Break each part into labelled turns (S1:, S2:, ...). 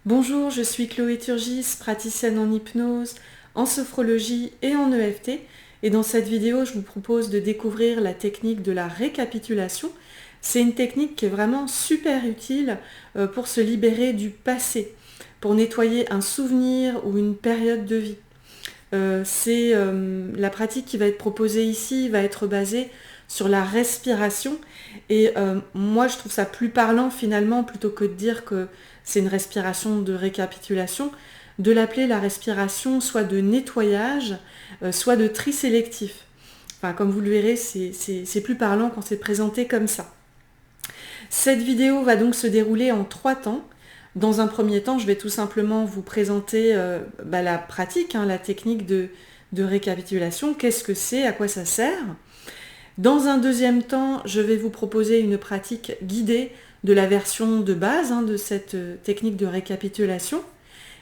S1: Bonjour, je suis Chloé Turgis, praticienne en hypnose, en sophrologie et en EFT. Et dans cette vidéo, je vous propose de découvrir la technique de la récapitulation. C'est une technique qui est vraiment super utile pour se libérer du passé, pour nettoyer un souvenir ou une période de vie. La pratique qui va être proposée ici va être basée sur la respiration et moi je trouve ça plus parlant finalement plutôt que de dire que c'est une respiration de récapitulation, de l'appeler la respiration soit de nettoyage, soit de tri sélectif. Enfin, comme vous le verrez, c'est plus parlant quand c'est présenté comme ça. Cette vidéo va donc se dérouler en 3 temps. Dans un premier temps, je vais tout simplement vous présenter la pratique, la technique de récapitulation. Qu'est-ce que c'est? À quoi ça sert? Dans un deuxième temps, je vais vous proposer une pratique guidée de la version de base de cette technique de récapitulation.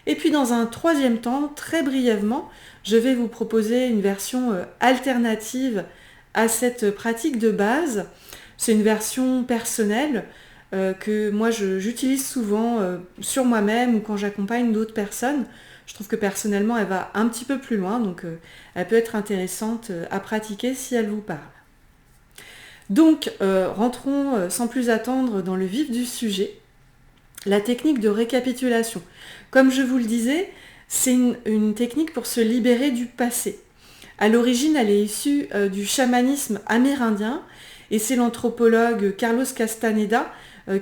S1: Et puis dans un troisième temps, très brièvement, je vais vous proposer une version alternative à cette pratique de base. C'est une version personnelle que moi j'utilise souvent sur moi-même ou quand j'accompagne d'autres personnes. Je trouve que personnellement elle va un petit peu plus loin, donc elle peut être intéressante à pratiquer si elle vous parle. Donc rentrons sans plus attendre dans le vif du sujet. La technique de récapitulation. Comme je vous le disais, c'est une technique pour se libérer du passé. À l'origine, elle est issue du chamanisme amérindien et c'est l'anthropologue Carlos Castaneda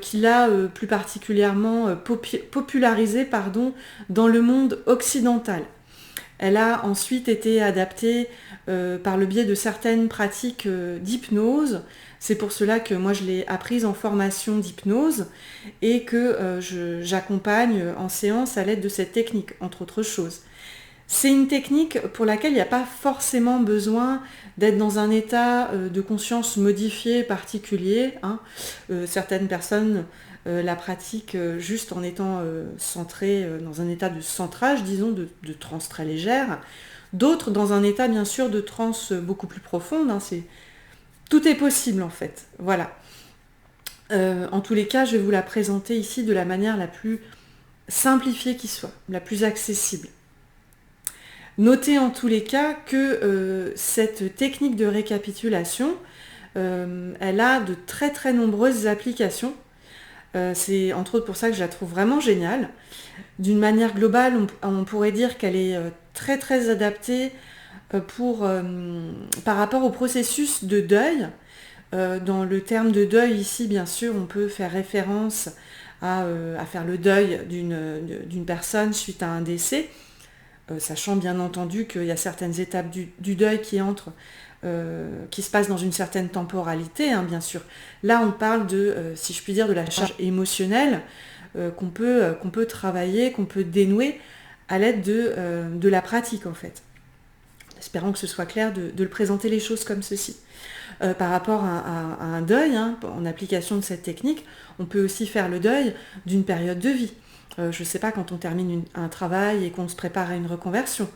S1: qui l'a plus particulièrement popularisée dans le monde occidental. Elle a ensuite été adaptée par le biais de certaines pratiques d'hypnose. C'est pour cela que moi je l'ai apprise en formation d'hypnose et que j'accompagne en séance à l'aide de cette technique, entre autres choses. C'est une technique pour laquelle il n'y a pas forcément besoin d'être dans un état de conscience modifié particulier. Certaines personnes la pratiquent juste en étant centrées dans un état de centrage, disons, de transe très légère. D'autres dans un état bien sûr de transe beaucoup plus profonde. Tout est possible en fait. Voilà. En tous les cas, je vais vous la présenter ici de la manière la plus simplifiée qui soit, la plus accessible. Notez en tous les cas que cette technique de récapitulation, elle a de très très nombreuses applications. C'est entre autres pour ça que je la trouve vraiment géniale. D'une manière globale, on pourrait dire qu'elle est très très adaptée par rapport au processus de deuil. Dans le terme de deuil ici, bien sûr, on peut faire référence à faire le deuil d'une personne suite à un décès. Sachant bien entendu qu'il y a certaines étapes du deuil qui se passent dans une certaine temporalité, bien sûr. Là, on parle si je puis dire, de la charge émotionnelle qu'on peut travailler, qu'on peut dénouer à l'aide de la pratique, en fait. Espérons que ce soit clair de le présenter les choses comme ceci. Par rapport à un deuil, en application de cette technique, on peut aussi faire le deuil d'une période de vie. Je ne sais pas, quand on termine un travail et qu'on se prépare à une reconversion.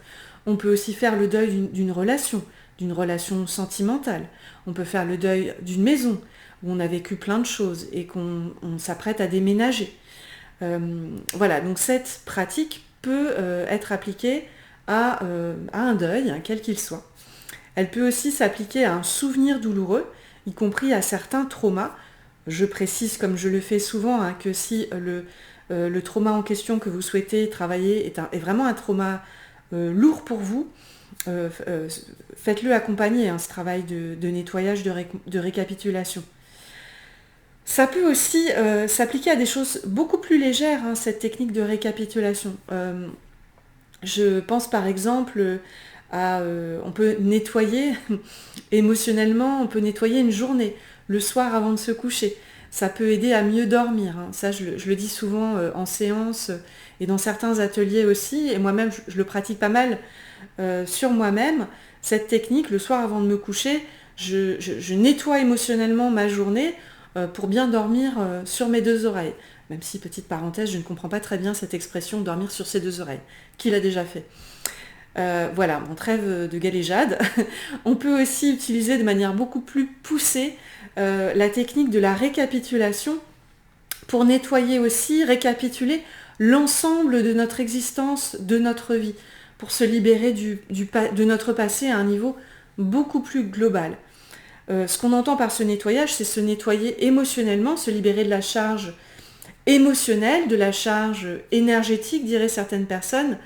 S1: On peut aussi faire le deuil d'une relation sentimentale. On peut faire le deuil d'une maison où on a vécu plein de choses et qu'on s'apprête à déménager. Voilà, donc cette pratique peut être appliquée à un deuil, quel qu'il soit. Elle peut aussi s'appliquer à un souvenir douloureux, y compris à certains traumas. Je précise, comme je le fais souvent, que si le trauma en question que vous souhaitez travailler est vraiment un trauma lourd pour vous, faites-le accompagner, ce travail de nettoyage, de récapitulation. Ça peut aussi s'appliquer à des choses beaucoup plus légères, cette technique de récapitulation. Je pense par exemple on peut nettoyer émotionnellement, on peut nettoyer une journée, le soir avant de se coucher. Ça peut aider à mieux dormir. Ça, je le dis souvent en séance et dans certains ateliers aussi. Et moi-même, je le pratique pas mal sur moi-même. Cette technique, le soir avant de me coucher, je nettoie émotionnellement ma journée pour bien dormir sur mes 2 oreilles. Même si, petite parenthèse, je ne comprends pas très bien cette expression « dormir sur ses 2 oreilles ». Qui l'a déjà fait? Voilà, mon trêve de galéjade. On peut aussi utiliser de manière beaucoup plus poussée la technique de la récapitulation pour nettoyer aussi, récapituler l'ensemble de notre existence, de notre vie, pour se libérer de notre passé à un niveau beaucoup plus global. Ce qu'on entend par ce nettoyage, c'est se nettoyer émotionnellement, se libérer de la charge émotionnelle, de la charge énergétique, diraient certaines personnes,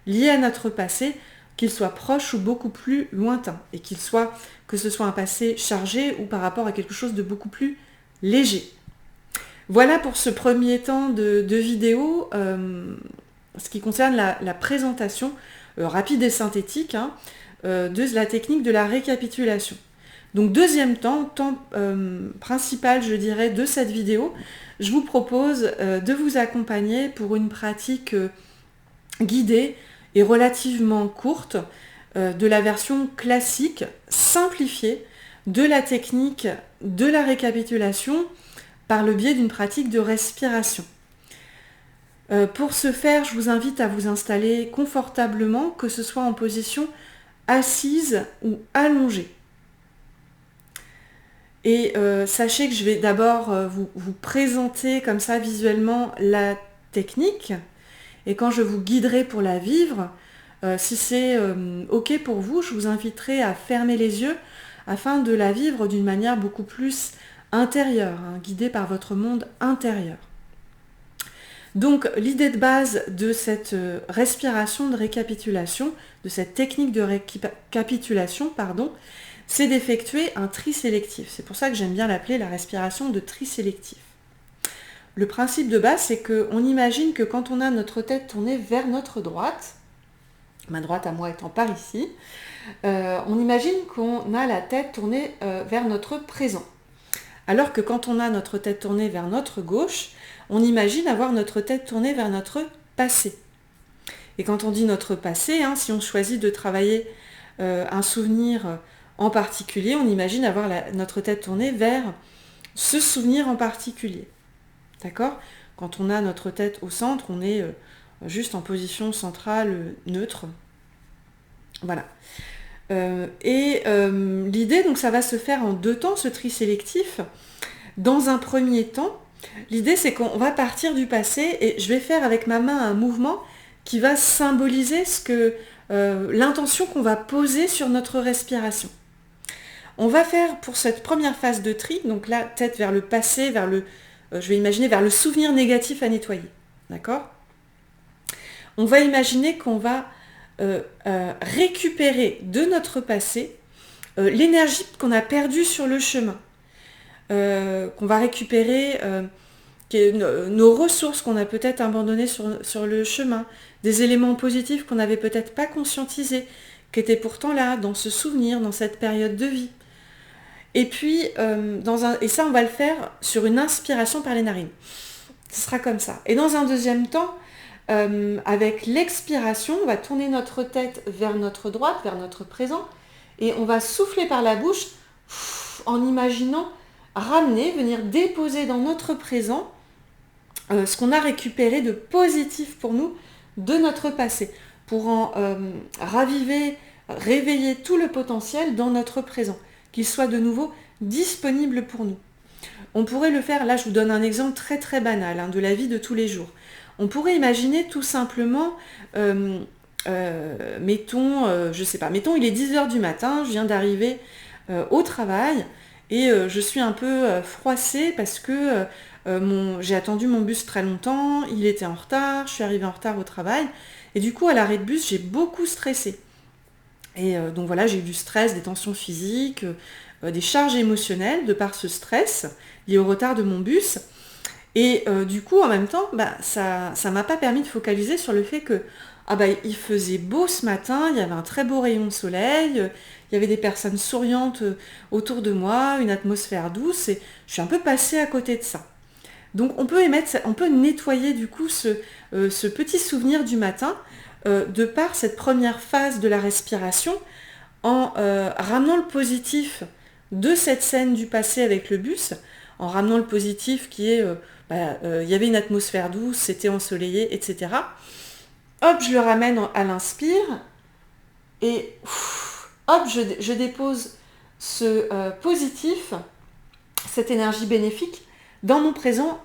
S1: liée à notre passé, qu'il soit proche ou beaucoup plus lointain, et que ce soit un passé chargé ou par rapport à quelque chose de beaucoup plus léger. Voilà pour ce premier temps de vidéo, ce qui concerne la présentation rapide et synthétique de la technique de la récapitulation. Donc deuxième temps principal, je dirais, de cette vidéo, je vous propose de vous accompagner pour une pratique guidée et relativement courte de la version classique, simplifiée, de la technique de la récapitulation par le biais d'une pratique de respiration. Pour ce faire, je vous invite à vous installer confortablement, que ce soit en position assise ou allongée. Et sachez que je vais d'abord vous présenter comme ça visuellement la technique, et quand je vous guiderai pour la vivre, si c'est ok pour vous, je vous inviterai à fermer les yeux afin de la vivre d'une manière beaucoup plus intérieure, guidée par votre monde intérieur. Donc l'idée de base de cette respiration de récapitulation, de cette technique de récapitulation, c'est d'effectuer un tri sélectif. C'est pour ça que j'aime bien l'appeler la respiration de tri sélectif. Le principe de base, c'est qu'on imagine que quand on a notre tête tournée vers notre droite, ma droite à moi étant par ici, on imagine qu'on a la tête tournée vers notre présent. Alors que quand on a notre tête tournée vers notre gauche, on imagine avoir notre tête tournée vers notre passé. Et quand on dit notre passé, si on choisit de travailler un souvenir en particulier, on imagine avoir notre tête tournée vers ce souvenir en particulier. D'accord ? Quand on a notre tête au centre, on est juste en position centrale neutre. Voilà. L'idée, donc, ça va se faire en deux temps, ce tri sélectif. Dans un premier temps, l'idée, c'est qu'on va partir du passé et je vais faire avec ma main un mouvement qui va symboliser l'intention qu'on va poser sur notre respiration. On va faire pour cette première phase de tri, donc là, tête vers le passé, je vais imaginer vers le souvenir négatif à nettoyer. D'accord ? On va imaginer qu'on va récupérer de notre passé l'énergie qu'on a perdue sur le chemin. Qu'on va récupérer nos ressources qu'on a peut-être abandonnées sur le chemin, des éléments positifs qu'on n'avait peut-être pas conscientisés, qui étaient pourtant là, dans ce souvenir, dans cette période de vie. Et puis, et ça, on va le faire sur une inspiration par les narines. Ce sera comme ça. Et dans un deuxième temps, avec l'expiration, on va tourner notre tête vers notre droite, vers notre présent, et on va souffler par la bouche en imaginant venir déposer dans notre présent ce qu'on a récupéré de positif pour nous de notre passé, pour en réveiller tout le potentiel dans notre présent, qu'il soit de nouveau disponible pour nous. On pourrait le faire, là je vous donne un exemple très très banal de la vie de tous les jours. On pourrait imaginer tout simplement, mettons il est 10h du matin, je viens d'arriver au travail et je suis un peu froissée parce que j'ai attendu mon bus très longtemps, il était en retard, je suis arrivée en retard au travail et du coup à l'arrêt de bus j'ai beaucoup stressé. Et donc voilà, j'ai eu du stress, des tensions physiques, des charges émotionnelles de par ce stress lié au retard de mon bus. Et du coup, en même temps, ça m'a pas permis de focaliser sur le fait que il faisait beau ce matin, il y avait un très beau rayon de soleil, il y avait des personnes souriantes autour de moi, une atmosphère douce, et je suis un peu passée à côté de ça. Donc on peut nettoyer du coup ce petit souvenir du matin de par cette première phase de la respiration en ramenant le positif de cette scène du passé avec le bus, en ramenant le positif qui est il y avait une atmosphère douce, c'était ensoleillé, etc. Hop, je le ramène à l'inspire et hop, je dépose ce positif, cette énergie bénéfique dans mon présent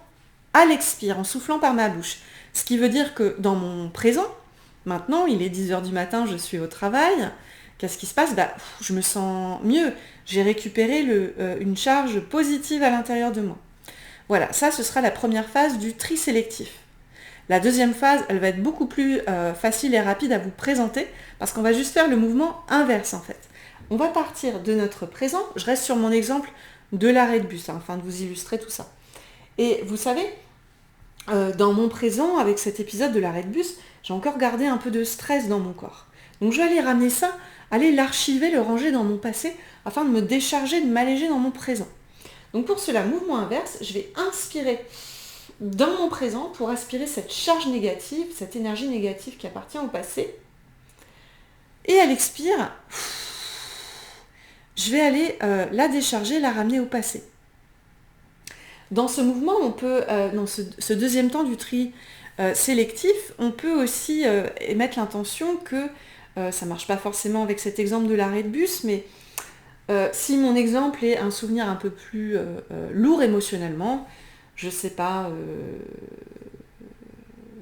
S1: à l'expire, en soufflant par ma bouche. Ce qui veut dire que dans mon présent, maintenant, il est 10h du matin, je suis au travail. Qu'est-ce qui se passe? Je me sens mieux. J'ai récupéré une charge positive à l'intérieur de moi. Voilà, ça, ce sera la première phase du tri sélectif. La deuxième phase, elle va être beaucoup plus facile et rapide à vous présenter parce qu'on va juste faire le mouvement inverse en fait. On va partir de notre présent. Je reste sur mon exemple de l'arrêt de bus afin de vous illustrer tout ça. Et vous savez, dans mon présent, avec cet épisode de l'arrêt de bus, j'ai encore gardé un peu de stress dans mon corps. Donc je vais aller ramener ça, aller l'archiver, le ranger dans mon passé, afin de me décharger, de m'alléger dans mon présent. Donc pour cela, mouvement inverse, je vais inspirer dans mon présent pour aspirer cette charge négative, cette énergie négative qui appartient au passé. Et à l'expire, je vais aller la décharger, la ramener au passé. Dans ce mouvement, on peut, dans ce deuxième temps du tri sélectif, on peut aussi émettre l'intention que, ça ne marche pas forcément avec cet exemple de l'arrêt de bus, mais si mon exemple est un souvenir un peu plus lourd émotionnellement, je ne sais pas,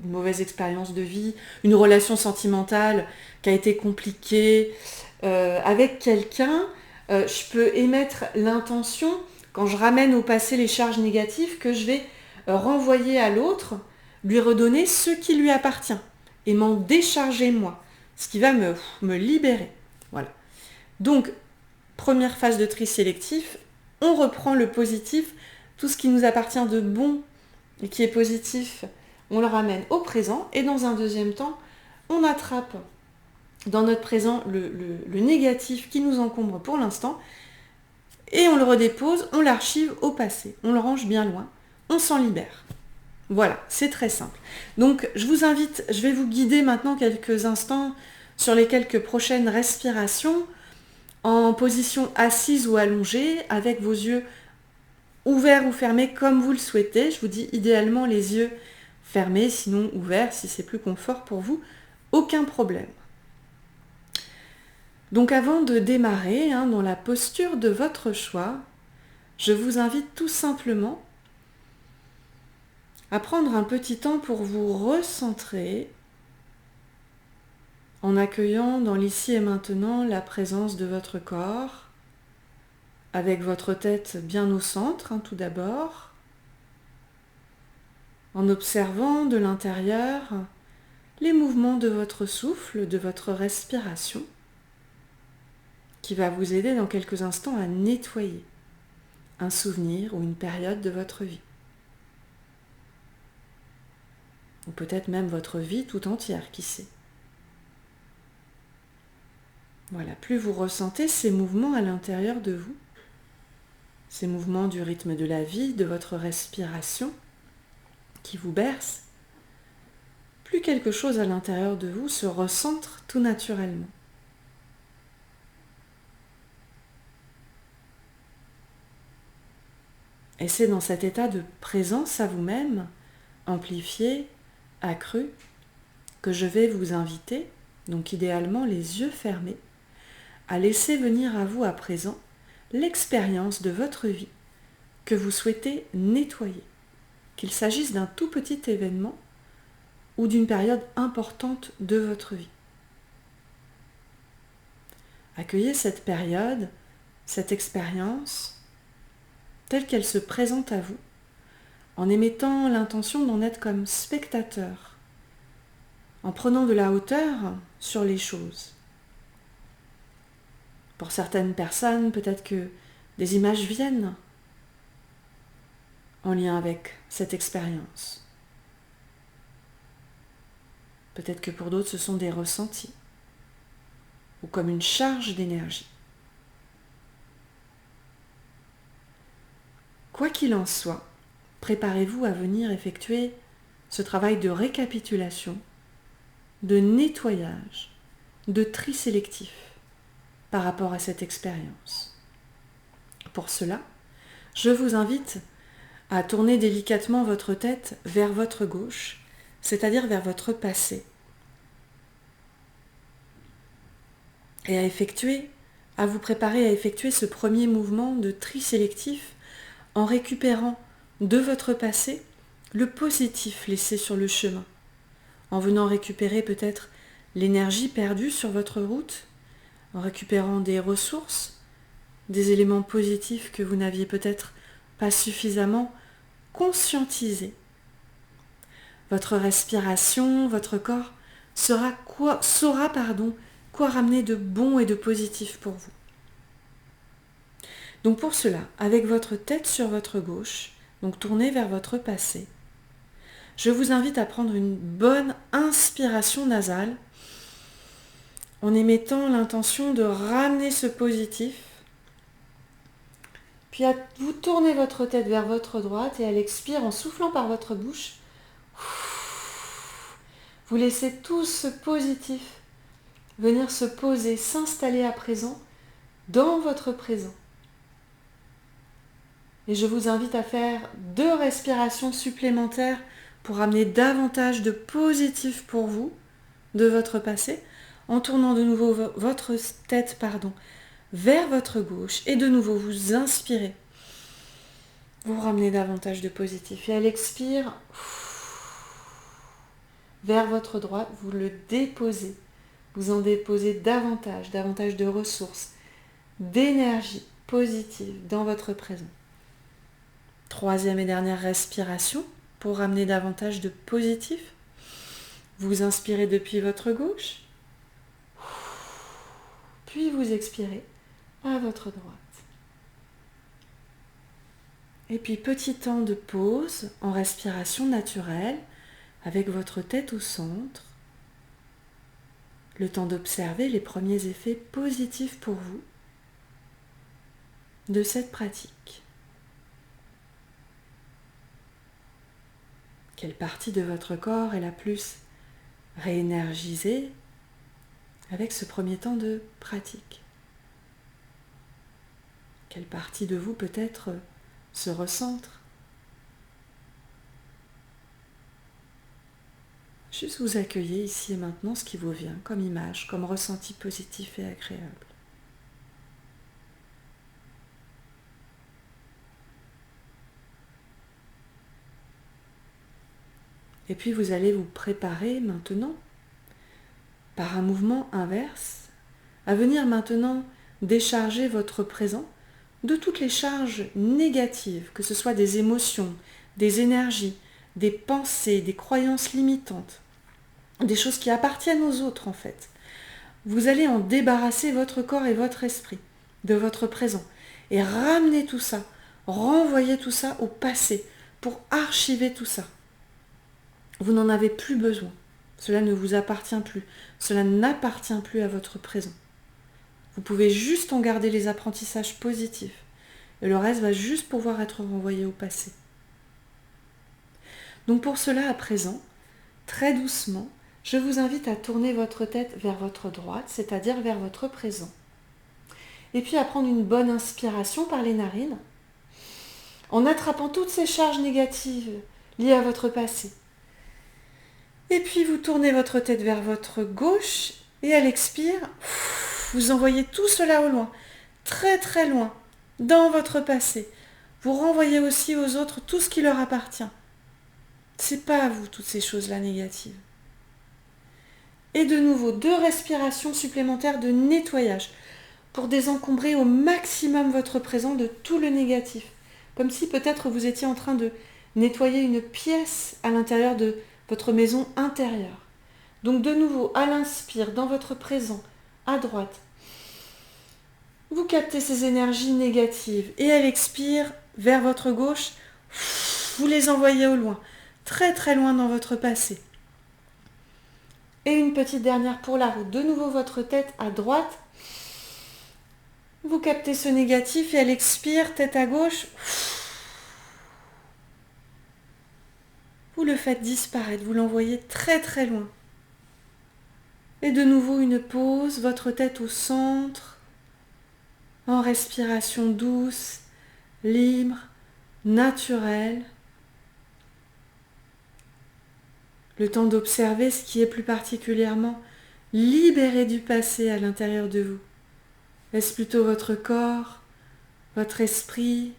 S1: une mauvaise expérience de vie, une relation sentimentale qui a été compliquée avec quelqu'un, je peux émettre l'intention, quand je ramène au passé les charges négatives, que je vais renvoyer à l'autre, lui redonner ce qui lui appartient et m'en décharger moi, ce qui va me libérer. Voilà. Donc, première phase de tri sélectif, on reprend le positif, tout ce qui nous appartient de bon et qui est positif, on le ramène au présent, et dans un deuxième temps, on attrape dans notre présent le négatif qui nous encombre pour l'instant, et on le redépose, on l'archive au passé, on le range bien loin, on s'en libère. Voilà, c'est très simple. Donc je vous invite, je vais vous guider maintenant quelques instants sur les quelques prochaines respirations, en position assise ou allongée, avec vos yeux ouverts ou fermés comme vous le souhaitez. Je vous dis idéalement les yeux fermés, sinon ouverts si c'est plus confort pour vous, aucun problème. Donc avant de démarrer dans la posture de votre choix, je vous invite tout simplement à prendre un petit temps pour vous recentrer en accueillant dans l'ici et maintenant la présence de votre corps, avec votre tête bien au centre tout d'abord, en observant de l'intérieur les mouvements de votre souffle, de votre respiration, qui va vous aider dans quelques instants à nettoyer un souvenir ou une période de votre vie. Ou peut-être même votre vie tout entière, qui sait. Voilà, plus vous ressentez ces mouvements à l'intérieur de vous, ces mouvements du rythme de la vie, de votre respiration qui vous berce, plus quelque chose à l'intérieur de vous se recentre tout naturellement. Et c'est dans cet état de présence à vous-même, amplifié, accru, que je vais vous inviter, donc idéalement les yeux fermés, à laisser venir à vous à présent l'expérience de votre vie que vous souhaitez nettoyer, qu'il s'agisse d'un tout petit événement ou d'une période importante de votre vie. Accueillez cette période, cette expérience, telle qu'elle se présente à vous, en émettant l'intention d'en être comme spectateur, en prenant de la hauteur sur les choses. Pour certaines personnes, peut-être que des images viennent en lien avec cette expérience. Peut-être que pour d'autres, ce sont des ressentis, ou comme une charge d'énergie. Quoi qu'il en soit, préparez-vous à venir effectuer ce travail de récapitulation, de nettoyage, de tri sélectif par rapport à cette expérience. Pour cela, je vous invite à tourner délicatement votre tête vers votre gauche, c'est-à-dire vers votre passé, et à vous préparer à effectuer ce premier mouvement de tri sélectif en récupérant de votre passé le positif laissé sur le chemin, en venant récupérer peut-être l'énergie perdue sur votre route, en récupérant des ressources, des éléments positifs que vous n'aviez peut-être pas suffisamment conscientisés. Votre respiration, votre corps saura quoi ramener de bon et de positif pour vous. Donc pour cela, avec votre tête sur votre gauche, donc tournée vers votre passé, je vous invite à prendre une bonne inspiration nasale en émettant l'intention de ramener ce positif. Puis vous tournez votre tête vers votre droite et à l'expire, en soufflant par votre bouche, vous laissez tout ce positif venir se poser, s'installer à présent dans votre présent. Et je vous invite à faire 2 respirations supplémentaires pour amener davantage de positif pour vous de votre passé, en tournant de nouveau votre tête vers votre gauche et de nouveau vous inspirez. Vous ramenez davantage de positif et à l'expire, vers votre droite, vous le déposez. Vous en déposez davantage de ressources, d'énergie positive dans votre présent. 3e et dernière respiration pour ramener davantage de positif. Vous inspirez depuis votre gauche, puis vous expirez à votre droite. Et puis petit temps de pause en respiration naturelle avec votre tête au centre. Le temps d'observer les premiers effets positifs pour vous de cette pratique. Quelle partie de votre corps est la plus réénergisée avec ce premier temps de pratique? Quelle partie de vous peut-être se recentre? Juste vous accueillez ici et maintenant ce qui vous vient comme image, comme ressenti positif et agréable. Et puis vous allez vous préparer maintenant, par un mouvement inverse, à venir maintenant décharger votre présent de toutes les charges négatives, que ce soit des émotions, des énergies, des pensées, des croyances limitantes, des choses qui appartiennent aux autres en fait. Vous allez en débarrasser votre corps et votre esprit de votre présent et ramener tout ça, renvoyer tout ça au passé pour archiver tout ça. Vous n'en avez plus besoin. Cela ne vous appartient plus. Cela n'appartient plus à votre présent. Vous pouvez juste en garder les apprentissages positifs. Et le reste va juste pouvoir être renvoyé au passé. Donc pour cela, à présent, très doucement, je vous invite à tourner votre tête vers votre droite, c'est-à-dire vers votre présent. Et puis à prendre une bonne inspiration par les narines, en attrapant toutes ces charges négatives liées à votre passé. Et puis vous tournez votre tête vers votre gauche et à l'expire, vous envoyez tout cela au loin, très très loin, dans votre passé. Vous renvoyez aussi aux autres tout ce qui leur appartient. C'est pas à vous toutes ces choses-là négatives. Et de nouveau, 2 respirations supplémentaires de nettoyage pour désencombrer au maximum votre présent de tout le négatif. Comme si peut-être vous étiez en train de nettoyer une pièce à l'intérieur de votre maison intérieure. Donc de nouveau, à l'inspire, dans votre présent, à droite, vous captez ces énergies négatives et à l'expire, vers votre gauche, vous les envoyez au loin, très très loin dans votre passé. Et une petite dernière pour la route. De nouveau votre tête à droite. Vous captez ce négatif et à l'expire, tête à gauche. Vous le faites disparaître, vous l'envoyez très très loin. Et de nouveau une pause, votre tête au centre, en respiration douce, libre, naturelle. Le temps d'observer ce qui est plus particulièrement libéré du passé à l'intérieur de vous. Est-ce plutôt votre corps, votre esprit,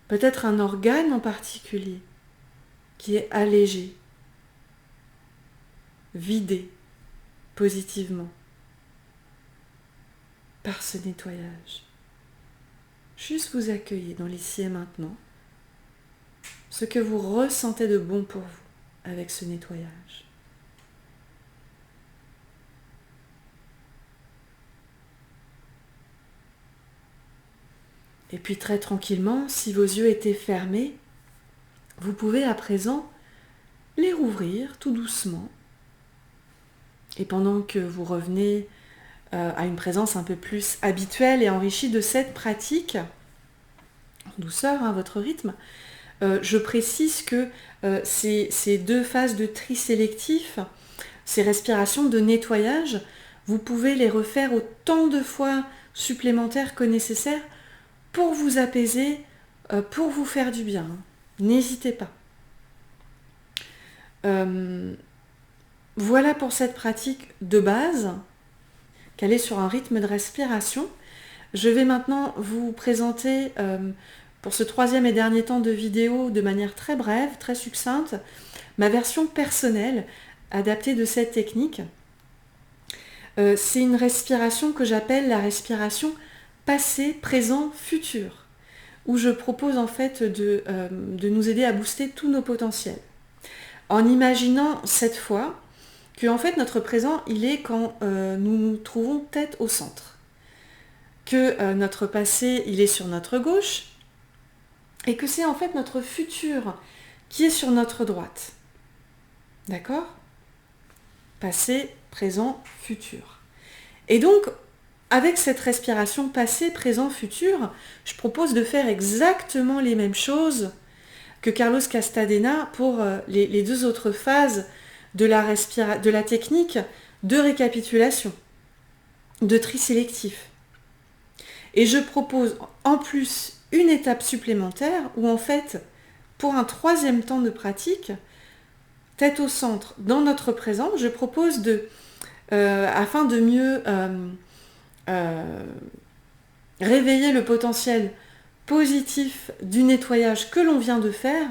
S1: peut-être un organe en particulier qui est allégé, vider positivement par ce nettoyage. Juste vous accueillir dans l'ici et maintenant, ce que vous ressentez de bon pour vous avec ce nettoyage. Et puis très tranquillement, si vos yeux étaient fermés, vous pouvez à présent les rouvrir tout doucement. Et pendant que vous revenez à une présence un peu plus habituelle et enrichie de cette pratique, en douceur, à votre rythme, je précise que ces 2 phases de tri sélectif, ces respirations de nettoyage, vous pouvez les refaire autant de fois supplémentaires que nécessaire pour vous apaiser, pour vous faire du bien. N'hésitez pas. Voilà pour cette pratique de base, qu'elle est sur un rythme de respiration. Je vais maintenant vous présenter, pour ce 3e et dernier temps de vidéo, de manière très brève, très succincte, ma version personnelle adaptée de cette technique. C'est une respiration que j'appelle la respiration passé, présent, futur, où je propose en fait de nous aider à booster tous nos potentiels. En imaginant cette fois que en fait notre présent il est quand nous nous trouvons tête au centre, que notre passé il est sur notre gauche et que c'est en fait notre futur qui est sur notre droite. D'accord ? Passé, présent, futur. Et donc avec cette respiration passé, présent, futur, je propose de faire exactement les mêmes choses que Carlos Castadena pour les 2 autres phases de la technique de récapitulation, de tri sélectif. Et je propose en plus une étape supplémentaire où en fait, pour un 3e temps de pratique, tête au centre, dans notre présent, je propose afin de mieux réveiller le potentiel positif du nettoyage que l'on vient de faire,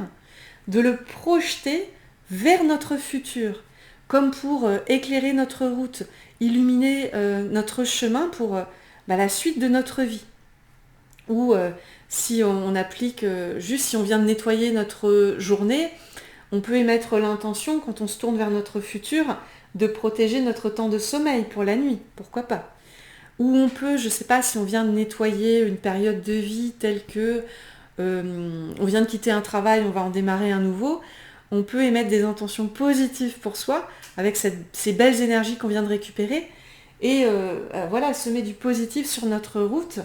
S1: de le projeter vers notre futur, comme pour éclairer notre route, illuminer notre chemin pour la suite de notre vie. Ou si on applique, juste si on vient de nettoyer notre journée, on peut émettre l'intention, quand on se tourne vers notre futur, de protéger notre temps de sommeil pour la nuit, pourquoi pas. Ou on peut, je ne sais pas, si on vient de nettoyer une période de vie telle que on vient de quitter un travail, on va en démarrer un nouveau, on peut émettre des intentions positives pour soi, avec ces belles énergies qu'on vient de récupérer, et semer du positif sur notre route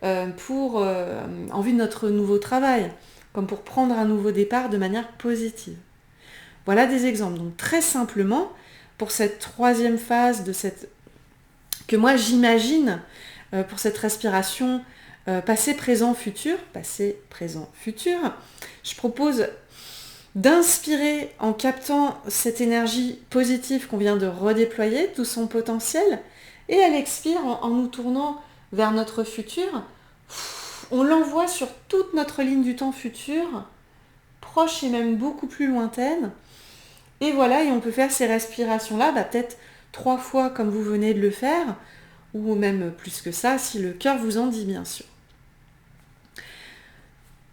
S1: en vue de notre nouveau travail, comme pour prendre un nouveau départ de manière positive. Voilà des exemples. Donc très simplement, pour cette 3e phase que moi j'imagine pour cette respiration passé, présent, futur, je propose d'inspirer en captant cette énergie positive qu'on vient de redéployer, tout son potentiel, et à l'expire, en nous tournant vers notre futur, on l'envoie sur toute notre ligne du temps futur, proche et même beaucoup plus lointaine, et voilà, et on peut faire ces respirations-là, peut-être 3 fois comme vous venez de le faire, ou même plus que ça, si le cœur vous en dit bien sûr.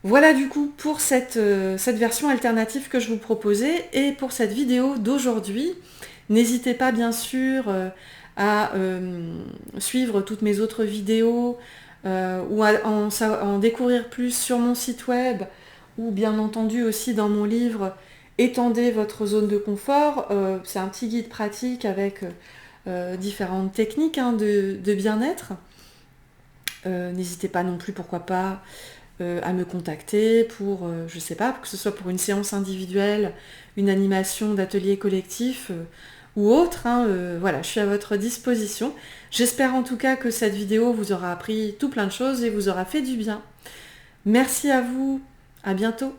S1: Voilà du coup pour cette version alternative que je vous proposais, et pour cette vidéo d'aujourd'hui. N'hésitez pas bien sûr à suivre toutes mes autres vidéos, ou à en découvrir plus sur mon site web, ou bien entendu aussi dans mon livre Étendez votre zone de confort. C'est un petit guide pratique avec différentes techniques de bien-être. N'hésitez pas non plus, pourquoi pas, à me contacter pour, je sais pas, que ce soit pour une séance individuelle, une animation d'atelier collectif ou autre. Voilà, je suis à votre disposition. J'espère en tout cas que cette vidéo vous aura appris tout plein de choses et vous aura fait du bien. Merci à vous, à bientôt.